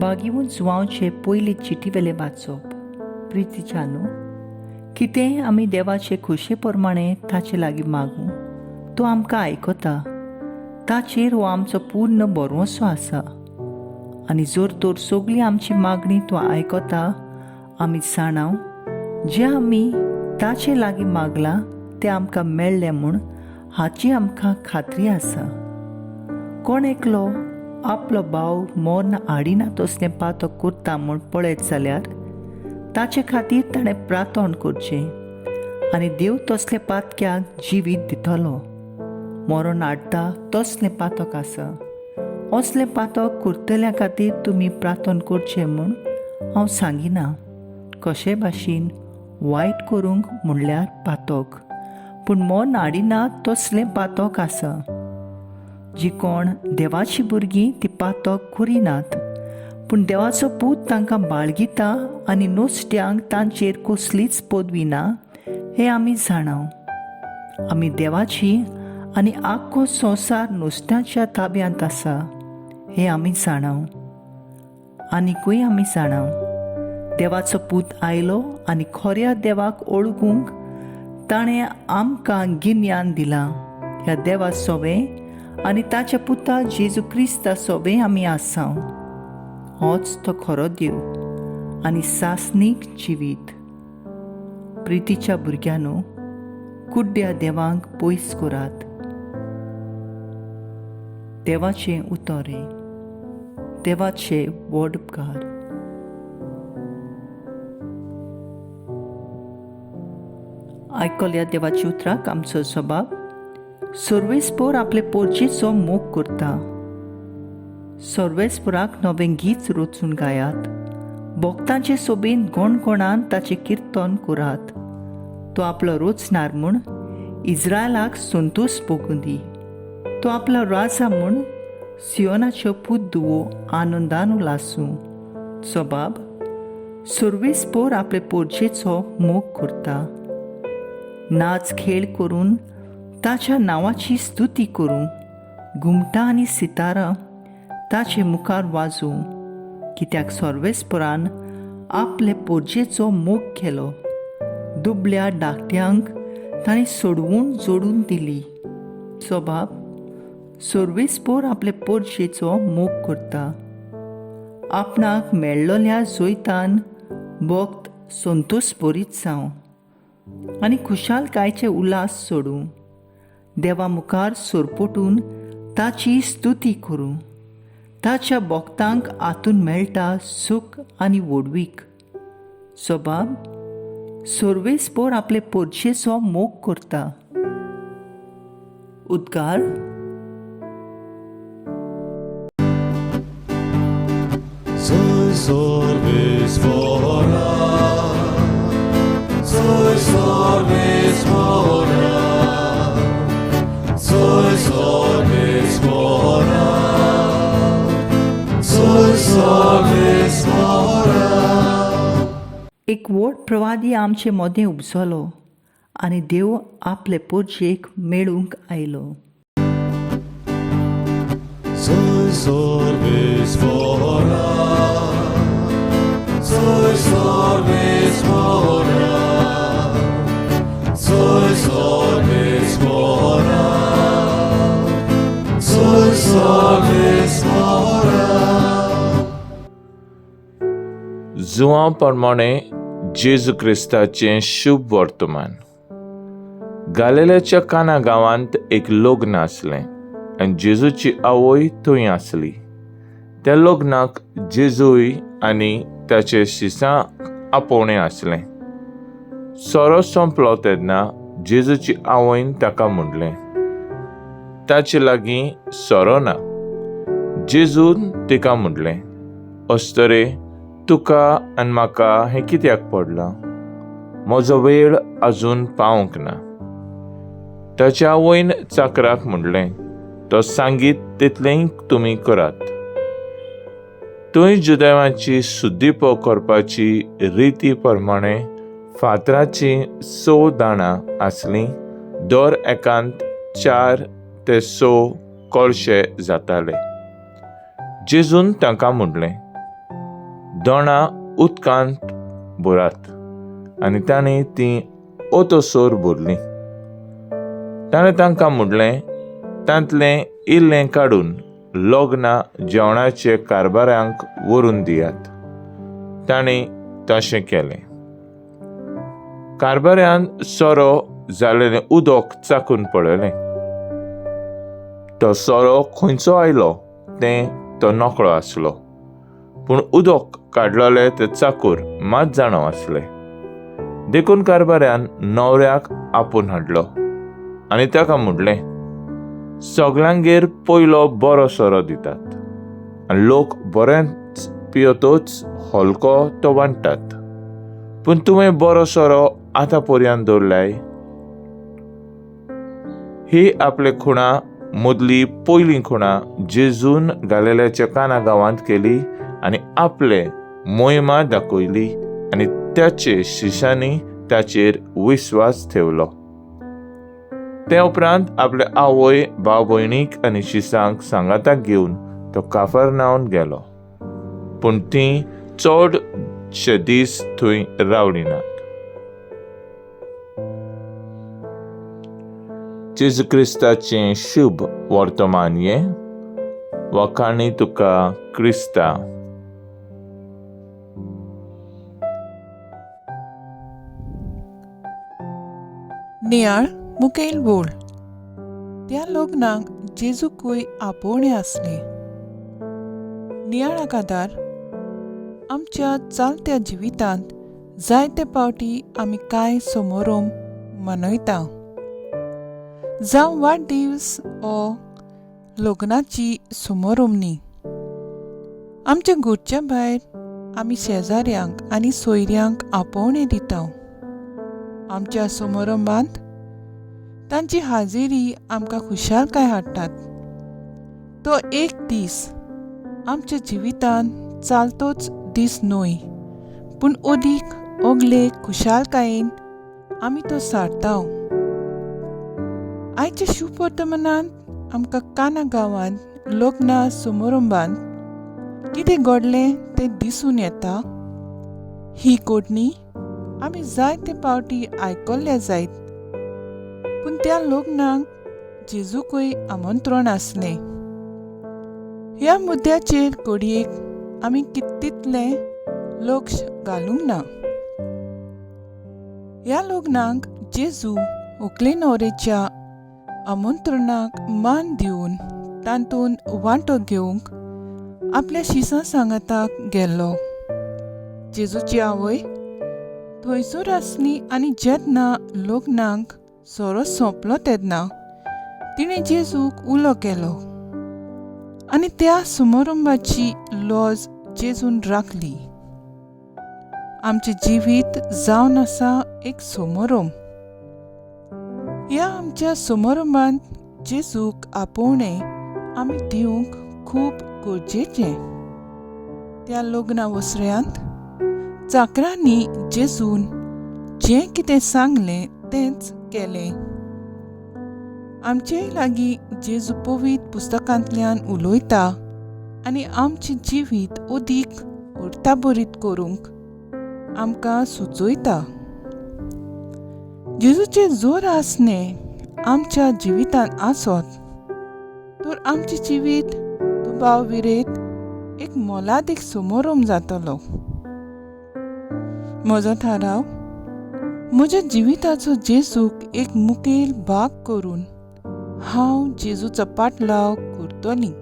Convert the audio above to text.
बागिवून जुवांचे पयली चिटी वेले वाचप. प्रितीच्या न्हू, कितेंय आमी देवाचे खुशे प्रमाणे ताचे लागीं मागूं तो आमकां आयकता. ताचेर हो आमचो पूर्ण भरवंसो आसा. आनी जर तर सगळी आमची मागणी तो आयकता, आमी जाणाव जें आमी ताचे लागीं मागलां तें आमकां मेळ्ळें म्हूण हाची आमकां खात्री आसा. कोण एकलो आपलो भाव मोर्न हाडिना तसलें पातक करता म्हूण पळयत जाल्यार ताचे खातीर ताणें प्रार्थना करचें आनी देव तसले पातक्याक जिवीत दितलो. मरण हाडटा तसलें पातक आसा. असलें पातक करतल्या खातीर तुमी प्रार्थना करचें म्हूण हांव सांगिना. कशे भाशेन वायट करूंक म्हणल्यार पातक, पूण मरण हाडिना तसलें पातक आसा. जीं कोण देवाची भुरगीं ती पातक करिनात, पूण देवाचो पूत तांकां बाळगिता आनी नुस्त्यांक तांचेर कसलीच पदवी ना हें आमी जाणाव. आमी देवाची आनी आख्खो संवसार नुस्त्याच्या ताब्यांत आसा हें आमी जाणाव. आनीकूय आमी जाणाव देवाचो पूत आयलो आनी खऱ्या देवाक ओळखूंक ताणें आमकां गिन्यान दिलां. ह्या देवा सोबें आनी ताच्या पुता जेजू क्रिस्ता सोबें आमी आसाव. होच तो खरो देव आनी सासनीक जिवीत. प्रितीच्या भुरग्यांनो, कुड्ड्या देवांक पयस करात. देवाचें उतोरें. देवाचे व्हड उपकार. आयकल्या देवाची उतराक आमचो जबाब. सर्वेस्पोर आपले पोरचेचो मोग करता. सर्वेस्पोराक नवें गीत रचून गायात. भक्तांचे सोबीन गोणगोणान ताचें कीर्तन करात. तो आपलो रोचणार म्हूण इस्रायलाक संतोश भोगूं दी. तो आपलो राजा म्हूण सियोनाच्यो पुद्दुवो आनंदान उलासूं. जबाब. सर्वेस्पोर आपले पोरचेचो मोग करता. नाच खेळ करून ताच्या नांवाची स्तुती करूं. घुमटां आनी सितारां ताचे मुखार वाजोवं. कित्याक सर्वेस्परान आपले पोरचेचो मोग केलो. दुबळ्या धाकट्यांक ताणें सोडवून जोडून दिली. जबाब. सर्वेस्पोर आपले पोरचेचो मोग करता. आपणाक मेळ्ळल्या जोयतान भक्त संतोश भरीत जावं आनी खुशालकायेचे उल्हास सोडूं. देवा मुखार सोरपटून ताची स्तुती करूं. ताच्या भक्तांक आतून मेळटा सूख आनी व्हडवीक. जबाब. सर्वेस्पोर आपले पोरचेचो मोग करता. उद्गार. एक व्हड प्रवादी आमचे मदें उपजलो आनी देव आपले पोरचेक मेळूंक आयलो. जुवां प्रमाणे जेजू क्रिस्ताचें शुभ वर्तमान. गालिलेच्या काना गांवांत एक लग्न आसलें आनी जेजूची आवय थंय आसली. त्या लग्नाक जेजूय आनी ताचे शिसां आपोवणें आसलें. सोरो संपलो तेन्ना जेजूची आवयन ताका म्हणलें, ताचे लागीं सोरो ना. जेजून तिका म्हणलें, अस्तरे तुका आनी म्हाका हें कित्याक पडलां? म्हजो वेळ आजून पावूंक ना. ताच्या आवयन चाकराक म्हणलें, तो सांगीत तितलें तुमी करात. थंय जुदेवांची शुद्धीपो करपाची रिती प्रमाणे फातराची 6 दाणां आसलीं. दर एकांत 4 ते 6 कळशे जाताले. जेजून तांकां म्हणलें, दोणां उदकांत बुरात आनी तांणी ती ओतोसोर भरली. ताणें तांकां म्हणलें, तांतलें इल्लें काडून लग्ना जेवणाचे कारभाऱ्यांक व्हरून दियात. तांणी तशें केलें. कारभाऱ्यान सोरो जालेलें उदक चाखून पळयलें. तो सोरो खंयचो आयलो तें तो नकळो आसलो, पूण उदक काडलोलें तें चाकूर मात जाणो आसलें. देखून कारभाऱ्यान न्हवऱ्याक आपूण हाडलो आनी ताका म्हणलें, सगळ्यांगेर पयलो बरो सोरो दितात आनी लोक बरेंच पियेतूच हलको तो वांट्टात, पूण तुवें बरो सोरो आतां पर्यंत दवरल्याय. ही आपले खुणा मदली पयलीं खुणा जेजून गालिल्याच्या काना गांवांत केली आनी आपले मोहिमा दाखयली आनी त्याचे शिश्यांनी ताचेर विश्वास ठेवलो. ते उपरांत आपले आवय, भाव भयणीक आनी शिसांक सांगाताक घेवन तो काफरनाहूम गेलो, पूण तीं चडशे दीस थंय रावलीं नात. जेजू क्रिस्ताचें शुभ वर्तमान हें वखाणी तुका क्रिस्ता. नियाळ मुखेल बोल. त्या लग्नाक जेजूकूय आपोवणें आसलें. नियाळाक आदार आमच्या चलत्या जिवितांत जायते फावटी आमी कांय समारंभ मनयता, जावं वाडदीस ओ लग्नाची समारंभनी. आमच्या घरच्या भायर आमी शेजाऱ्यांक आनी सोयऱ्यांक आपोवणें दिता. आमच्या समारंभांत तांची हाजेरी आमकां खुशालकाय हाडटात. तो एक दीस आमच्या जिवितांत चालतोच दीस न्हय, पूण अदीक ओगले खुशालकायेन आमी तो सारता. आयच्या शुभ वर्तमानांत आमकां काना गांवांत लग्ना समारंभांत कितें घडलें तें दिसून येता. ही कोटणी आमी जायते फावटी आयकल्ल्या जायत, पूण त्या लग्नाक जेजूकूय आमंत्रण आसलें. ह्या मुद्द्याचेर घडयेक आमी कितलें लक्ष घालूंक ना. ह्या लग्नाक जेजू व्हंकले न्हवरेच्या आमंत्रणाक मान दिवन तातूंत वांटो घेवंक आपल्या शिसां सांगाताक गेल्लो. जेजूची आवय थंयसर आसली आनी जेन्ना लग्नाक सोरो सोंपलो तेन्ना तिणें जेजूक उलो केलो आनी त्या समारंभाची लॉज जेजून राखली. आमचें जिवीत जावन आसा एक समारंभ. ह्या आमच्या समारंभांत जेजूक आपोवणें आमी दिवंक खूब गरजेचें. त्या लग्ना वसऱ्यांत चाकरांनी जेजून जें कितें सांगलें तेंच केलें. आमचेय लागीं जेजू पवित्र पुस्तकांतल्यान उलयता आनी आमचें जिवीत अदीक उरताबरीत करूंक आमकां सुचयता. जेजूचें जर आसणें आमच्या जिवितांत आसत तर आमचें जिवीत दुबाविरेत एक मोलादीक समारंभ जातलो. म्हजो थाराव म्हज्या जिविताचो जेजूक एक मुखेल भाग करून हांव जेजूचो पाटलाव करतलीं.